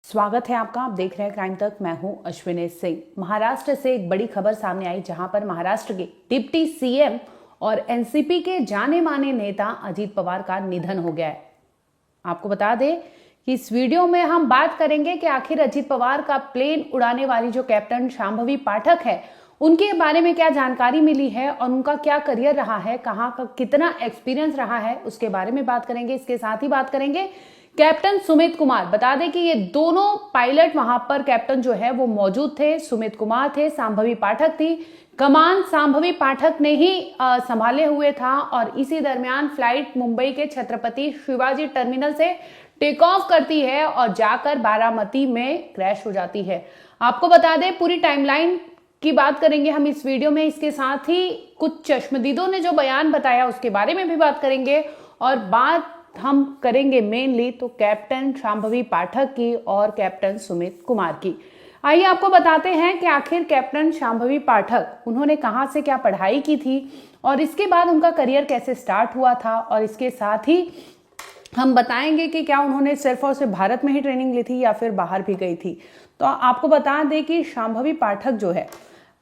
स्वागत है आपका। आप देख रहे हैं क्राइम तक। मैं हूं अश्विनी सिंह। महाराष्ट्र से एक बड़ी खबर सामने आई जहां पर महाराष्ट्र के डिप्टी सीएम और एनसीपी के जाने माने नेता अजीत पवार का निधन हो गया है। आपको बता दें कि इस वीडियो में हम बात करेंगे कि आखिर अजीत पवार का प्लेन उड़ाने वाली जो कैप्टन शांभवी पाठक है उनके बारे में क्या जानकारी मिली है और उनका क्या करियर रहा है, कहाँ का कितना एक्सपीरियंस रहा है, उसके बारे में बात करेंगे। इसके साथ ही बात करेंगे कैप्टन सुमित कुमार। बता दें कि ये दोनों पायलट वहां पर कैप्टन जो है वो मौजूद थे। सुमित कुमार थे, शांभवी पाठक थी। कमान शांभवी पाठक ने ही संभाले हुए था और इसी दरमियान फ्लाइट मुंबई के छत्रपति शिवाजी टर्मिनल से टेक ऑफ करती है और जाकर बारामती में क्रैश हो जाती है। आपको बता दें पूरी टाइमलाइन की बात करेंगे हम इस वीडियो में। इसके साथ ही कुछ चश्मदीदों ने जो बयान बताया उसके बारे में भी बात करेंगे और बात हम करेंगे मेनली तो कैप्टन शांभवी पाठक की और कैप्टन सुमित कुमार की। आइए आपको बताते हैं कि आखिर कैप्टन शांभवी पाठक उन्होंने कहां से क्या पढ़ाई की थी और इसके बाद उनका करियर कैसे स्टार्ट हुआ था, और इसके साथ ही हम बताएंगे कि क्या उन्होंने सिर्फ और सिर्फ भारत में ही ट्रेनिंग ली थी या फिर बाहर भी गई थी। तो आपको बता दें कि शांभवी पाठक जो है,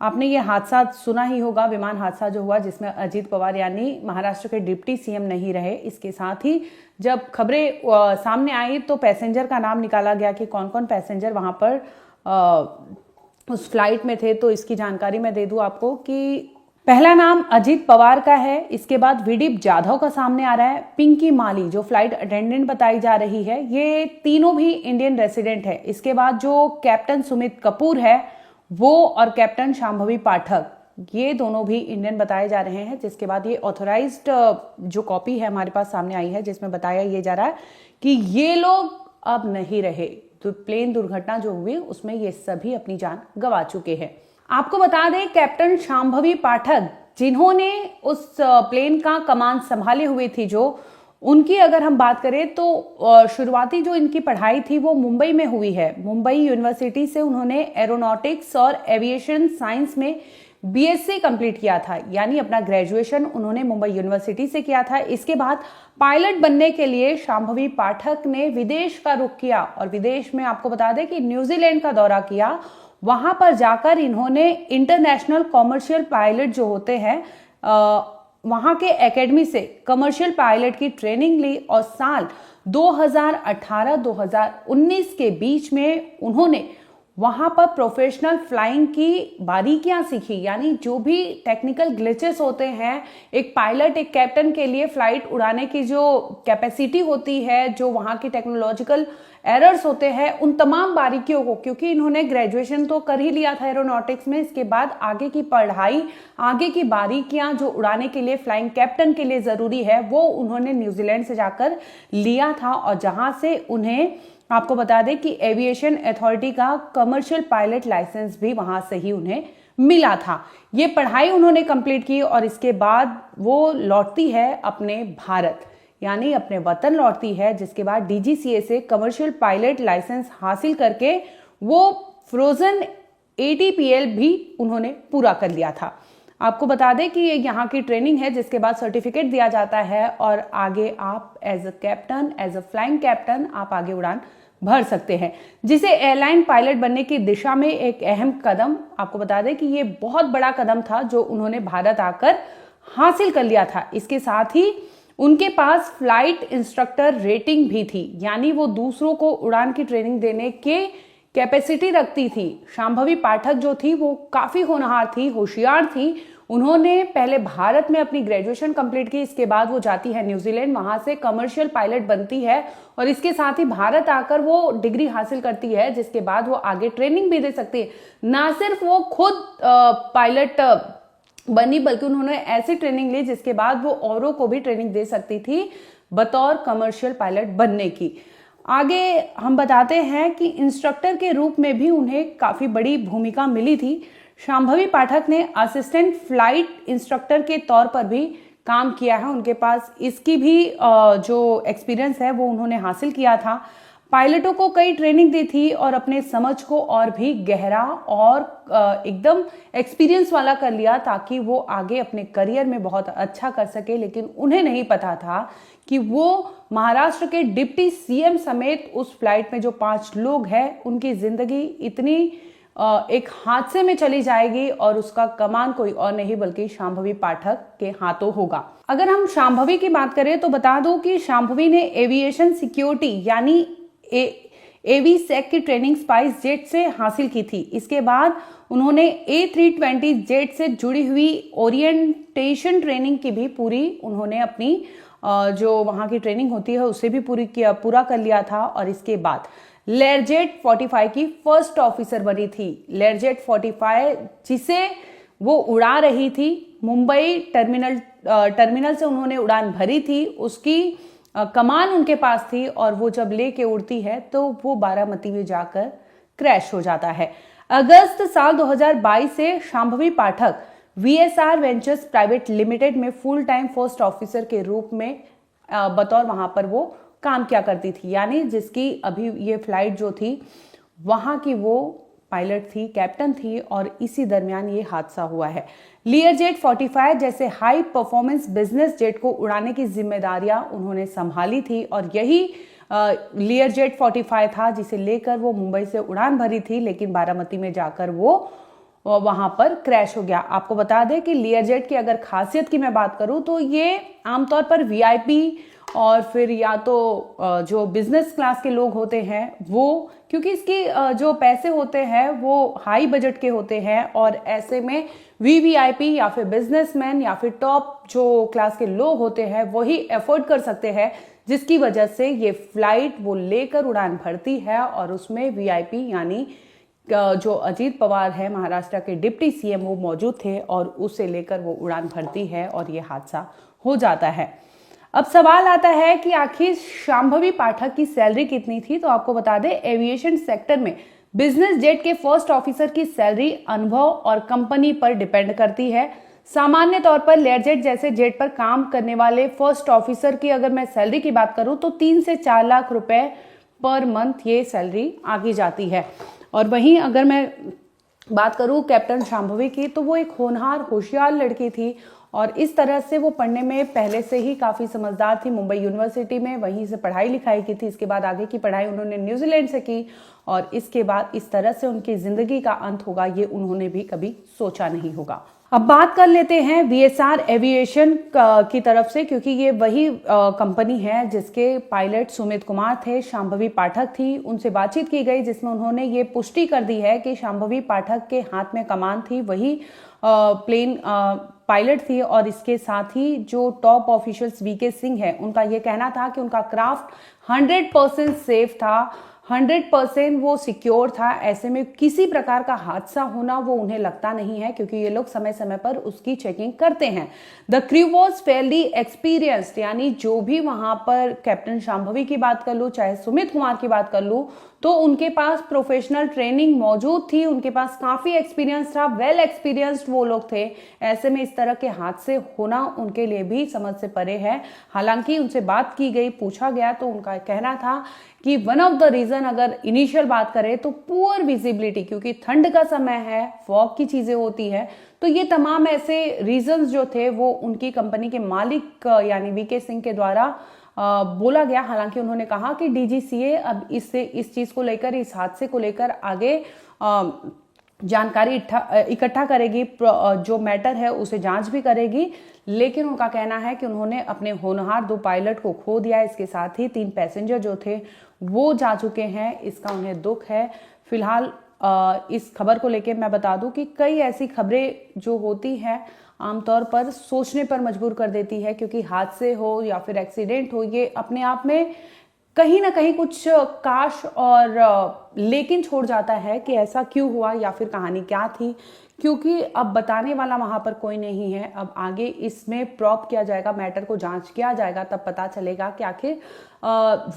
आपने ये हादसा सुना ही होगा, विमान हादसा जो हुआ जिसमें अजीत पवार यानी महाराष्ट्र के डिप्टी सीएम नहीं रहे। इसके साथ ही जब खबरें सामने आई तो पैसेंजर का नाम निकाला गया कि कौन कौन पैसेंजर वहां पर उस फ्लाइट में थे। तो इसकी जानकारी मैं दे दूं आपको कि पहला नाम अजीत पवार का है, इसके बाद विदीप जाधव का सामने आ रहा है, पिंकी माली जो फ्लाइट अटेंडेंट बताई जा रही है, ये तीनों भी इंडियन रेसिडेंट है। इसके बाद जो कैप्टन सुमित कपूर है वो और कैप्टन शांभवी पाठक ये दोनों भी इंडियन बताए जा रहे हैं। जिसके बाद ये ऑथोराइज्ड जो कॉपी है हमारे पास सामने आई है जिसमें बताया ये जा रहा है कि ये लोग अब नहीं रहे। तो प्लेन दुर्घटना जो हुई उसमें ये सभी अपनी जान गंवा चुके हैं। आपको बता दें कैप्टन शांभवी पाठक जिन्होंने उस प्लेन का कमान संभाले हुए थी, जो उनकी अगर हम बात करें तो शुरुआती जो इनकी पढ़ाई थी वो मुंबई में हुई है। मुंबई यूनिवर्सिटी से उन्होंने एरोनॉटिक्स और एविएशन साइंस में बीएससी कंप्लीट किया था, यानी अपना ग्रेजुएशन उन्होंने मुंबई यूनिवर्सिटी से किया था। इसके बाद पायलट बनने के लिए शांभवी पाठक ने विदेश का रुख किया और विदेश में आपको बता दें कि न्यूजीलैंड का दौरा किया। वहां पर जाकर इन्होंने इंटरनेशनल कॉमर्शियल पायलट जो होते हैं वहां के एकेडमी से कमर्शियल पायलट की ट्रेनिंग ली और साल 2018-2019 के बीच में उन्होंने वहां पर प्रोफेशनल फ्लाइंग की बारीकियां सीखी, यानी जो भी टेक्निकल ग्लिचेस होते हैं एक पायलट एक कैप्टन के लिए फ्लाइट उड़ाने की जो कैपेसिटी होती है, जो वहां की टेक्नोलॉजिकल एरर्स होते हैं, उन तमाम बारीकियों को, क्योंकि इन्होंने ग्रेजुएशन तो कर ही लिया था एरोनॉटिक्स में, इसके बाद आगे की पढ़ाई आगे की बारीकियां जो उड़ाने के लिए फ्लाइंग कैप्टन के लिए जरूरी है वो उन्होंने न्यूजीलैंड से जाकर लिया था और जहां से उन्हें आपको बता दें कि एविएशन अथॉरिटी का कमर्शियल पायलट लाइसेंस भी वहां से ही उन्हें मिला था। ये पढ़ाई उन्होंने कंप्लीट की और इसके बाद वो लौटती है अपने भारत, यानी अपने वतन लौटती है। जिसके बाद डीजीसीए से कमर्शियल पायलट लाइसेंस हासिल करके वो फ्रोजन एटीपीएल भी उन्होंने पूरा कर लिया था। आपको बता दें कि ये यहाँ की ट्रेनिंग है जिसके बाद सर्टिफिकेट दिया जाता है और आगे आप as a captain, as a flying captain आप आगे उड़ान भर सकते हैं, जिसे एयरलाइन पायलट बनने की दिशा में एक अहम कदम, आपको बता दें कि ये बहुत बड़ा कदम था जो उन्होंने भारत आकर हासिल कर लिया था। इसके साथ ही उनके पास फ्लाइट इंस्ट्रक्टर रेटिंग भी थी, यानी वो दूसरों को उड़ान की ट्रेनिंग देने के कैपेसिटी रखती थी। शांभवी पाठक जो थी वो काफी होनहार थी, होशियार थी। उन्होंने पहले भारत में अपनी ग्रेजुएशन कंप्लीट की, इसके बाद वो जाती है न्यूजीलैंड, वहां से कमर्शियल पायलट बनती है और इसके साथ ही भारत आकर वो डिग्री हासिल करती है, जिसके बाद वो आगे ट्रेनिंग भी दे सकती है। ना सिर्फ वो खुद पायलट बनी बल्कि उन्होंने ऐसी ट्रेनिंग ली जिसके बाद वो औरों को भी ट्रेनिंग दे सकती थी बतौर कमर्शियल पायलट बनने की। आगे हम बताते हैं कि इंस्ट्रक्टर के रूप में भी उन्हें काफी बड़ी भूमिका मिली थी। शांभवी पाठक ने असिस्टेंट फ्लाइट इंस्ट्रक्टर के तौर पर भी काम किया है, उनके पास इसकी भी जो एक्सपीरियंस है वो उन्होंने हासिल किया था। पायलटों को कई ट्रेनिंग दी थी और अपने समझ को और भी गहरा और एकदम एक्सपीरियंस वाला कर लिया ताकि वो आगे अपने करियर में बहुत अच्छा कर सके। लेकिन उन्हें नहीं पता था कि वो महाराष्ट्र के डिप्टी सीएम समेत उस फ्लाइट में जो 5 लोग हैं उनकी जिंदगी इतनी एक हादसे में चली जाएगी और उसका कमान कोई और नहीं बल्कि शांभवी पाठक के हाथों होगा। अगर हम शांभवी की बात करें तो बता दूं कि शांभवी ने एविएशन सिक्योरिटी यानी एवीसेक की ट्रेनिंग स्पाइस जेट से हासिल की थी। इसके बाद उन्होंने A320 जेट से जुड़ी हुई ओरिएंटेशन ट्रेनिंग की भी पूरी उन्होंने अपनी जो वहां की ट्रेनिंग होती है उसे भी पूरा कर लिया था। और इसके बाद लेरजेट 45 की फर्स्ट ऑफिसर बनी थी। लेरजेट 45 जिसे वो उड़ा रही थी, मुंबई टर्मिनल से उन्होंने उड़ान भरी थी, उसकी कमान उनके पास थी और वो जब लेके उड़ती है तो वो बारामती में जाकर क्रैश हो जाता है। अगस्त साल 2022 से शांभवी पाठक VSR वेंचर्स प्राइवेट लिमिटेड में फुल टाइम फर्स्ट ऑफिसर के रूप में बतौर वहां पर वो काम क्या करती थी, यानी जिसकी अभी ये फ्लाइट जो थी वहां की वो पायलट थी, कैप्टन थी और इसी दरमियान ये हादसा हुआ है। लियरजेट 45 जैसे हाई परफॉर्मेंस बिजनेस जेट को उड़ाने की जिम्मेदारियां उन्होंने संभाली थी और यही लियरजेट 45 था जिसे लेकर वो मुंबई से उड़ान भरी थी, लेकिन बारामती में जाकर वो वहां पर क्रैश हो गया। आपको बता दें कि लियरजेट की अगर खासियत की मैं बात करूं तो ये आमतौर पर VIP और फिर या तो जो बिजनेस क्लास के लोग होते हैं वो, क्योंकि इसकी जो पैसे होते हैं वो हाई बजट के होते हैं और ऐसे में VVIP या फिर बिजनेसमैन या फिर टॉप जो क्लास के लोग होते हैं वही अफोर्ड कर सकते हैं, जिसकी वजह से ये फ्लाइट वो लेकर उड़ान भरती है और उसमें VIP यानी जो अजीत पवार है महाराष्ट्र के डिप्टी CM वो मौजूद थे और उसे लेकर वो उड़ान भरती है और ये हादसा हो जाता है। अब सवाल आता है कि आखिर शांभवी पाठक की सैलरी कितनी थी। तो आपको बता दें एविएशन सेक्टर में बिजनेस जेट के फर्स्ट ऑफिसर की सैलरी अनुभव और कंपनी पर डिपेंड करती है। सामान्य तौर पर लेयरजेट जैसे जेट पर काम करने वाले फर्स्ट ऑफिसर की अगर मैं सैलरी की बात करूं तो 3 से 4 लाख रुपए पर मंथ ये सैलरी आगी जाती है। और वहीं अगर मैं बात करूं कैप्टन शांभवी की तो वो एक होनहार होशियार लड़की थी और इस तरह से वो पढ़ने में पहले से ही काफी समझदार थी। मुंबई यूनिवर्सिटी में वहीं से पढ़ाई लिखाई की थी, इसके बाद आगे की पढ़ाई उन्होंने न्यूजीलैंड से की और इसके बाद इस तरह से उनकी जिंदगी का अंत होगा ये उन्होंने भी कभी सोचा नहीं होगा। अब बात कर लेते हैं VSR एविएशन की तरफ से, क्योंकि ये वही कंपनी है जिसके पायलट सुमित कुमार थे, शांभवी पाठक थी। उनसे बातचीत की गई जिसमें उन्होंने ये पुष्टि कर दी है कि शांभवी पाठक के हाथ में कमान थी, वही प्लेन पायलट थी और इसके साथ ही जो टॉप ऑफिशियल्स VK सिंह है उनका ये कहना था कि उनका क्राफ्ट 100% सेफ था, 100% वो सिक्योर था। ऐसे में किसी प्रकार का हादसा होना वो उन्हें लगता नहीं है क्योंकि ये लोग समय समय पर उसकी चेकिंग करते हैं। The crew was Fairlie experienced, यानी जो भी वहां पर कैप्टन शांभवी की बात कर लूँ चाहे सुमित कुमार की बात कर लूँ तो उनके पास प्रोफेशनल ट्रेनिंग मौजूद थी, उनके पास काफी एक्सपीरियंस था, वेल एक्सपीरियंस्ड वो लोग थे। ऐसे में इस तरह के हादसे होना उनके लिए भी समझ से परे है। हालांकि उनसे बात की गई, पूछा गया तो उनका कहना था कि वन ऑफ द रीजन अगर इनिशियल बात करें तो पुअर विजिबिलिटी, क्योंकि ठंड का समय है, फॉग की चीजें होती है, तो ये तमाम ऐसे रीजंस जो थे वो उनकी कंपनी के मालिक यानी VK सिंह के द्वारा बोला गया। हालांकि उन्होंने कहा कि DGCA अब इस चीज को लेकर, इस हादसे को लेकर आगे जानकारी इकट्ठा करेगी, जो मैटर है उसे जांच भी करेगी। लेकिन उनका कहना है कि उन्होंने अपने होनहार 2 पायलट को खो दिया, इसके साथ ही 3 पैसेंजर जो थे वो जा चुके हैं, इसका उन्हें दुख है। फिलहाल इस खबर को लेकर मैं बता दूं कि कई ऐसी खबरें जो होती हैं आमतौर पर सोचने पर मजबूर कर देती है, क्योंकि हादसे हो या फिर एक्सीडेंट हो ये अपने आप में कहीं ना कहीं कुछ काश और लेकिन छोड़ जाता है कि ऐसा क्यों हुआ या फिर कहानी क्या थी, क्योंकि अब बताने वाला वहां पर कोई नहीं है। अब आगे इसमें प्रोब किया जाएगा, मैटर को जांच किया जाएगा, तब पता चलेगा कि आखिर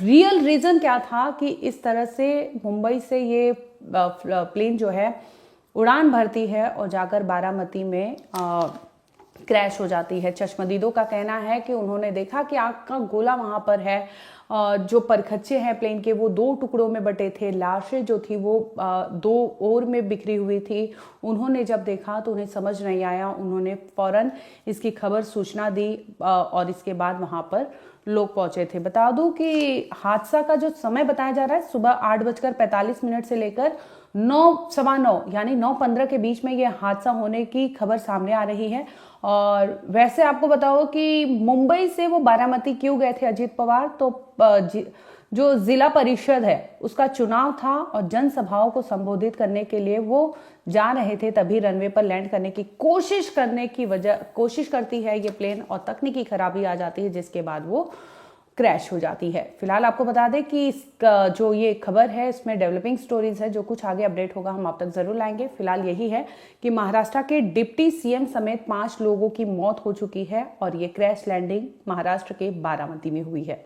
रियल रीजन क्या था कि इस तरह से मुंबई से ये प्लेन जो है उड़ान भरती है और जाकर बारामती में क्रैश हो जाती है। चश्मदीदों का कहना है कि उन्होंने देखा कि आग का गोला वहां पर है जो परखच्चे हैं प्लेन के वो 2 टुकड़ों में बटे थे। लाशें जो थी वो 2 ओर में बिखरी हुई थी। उन्होंने जब देखा तो उन्हें समझ नहीं आया, उन्होंने फौरन इसकी खबर सूचना दी और इसके बाद वहां पर लोग पहुंचे थे। बता दूं कि हादसा का जो समय बताया जा रहा है सुबह 8:45 से लेकर 9:15 यानी 9:15 के बीच में यह हादसा होने की खबर सामने आ रही है। और वैसे आपको बताओ कि मुंबई से वो बारामती क्यों गए थे अजीत पवार, तो जो जिला परिषद है उसका चुनाव था और जनसभाओं को संबोधित करने के लिए वो जा रहे थे। तभी रनवे पर लैंड करने की कोशिश करती है ये प्लेन और तकनीकी खराबी आ जाती है, जिसके बाद वो क्रैश हो जाती है। फिलहाल आपको बता दें कि जो ये खबर है इसमें डेवलपिंग स्टोरीज है, जो कुछ आगे अपडेट होगा हम आप तक जरूर लाएंगे। फिलहाल यही है कि महाराष्ट्र के डिप्टी सीएम समेत 5 लोगों की मौत हो चुकी है और ये क्रैश लैंडिंग महाराष्ट्र के बारामती में हुई है।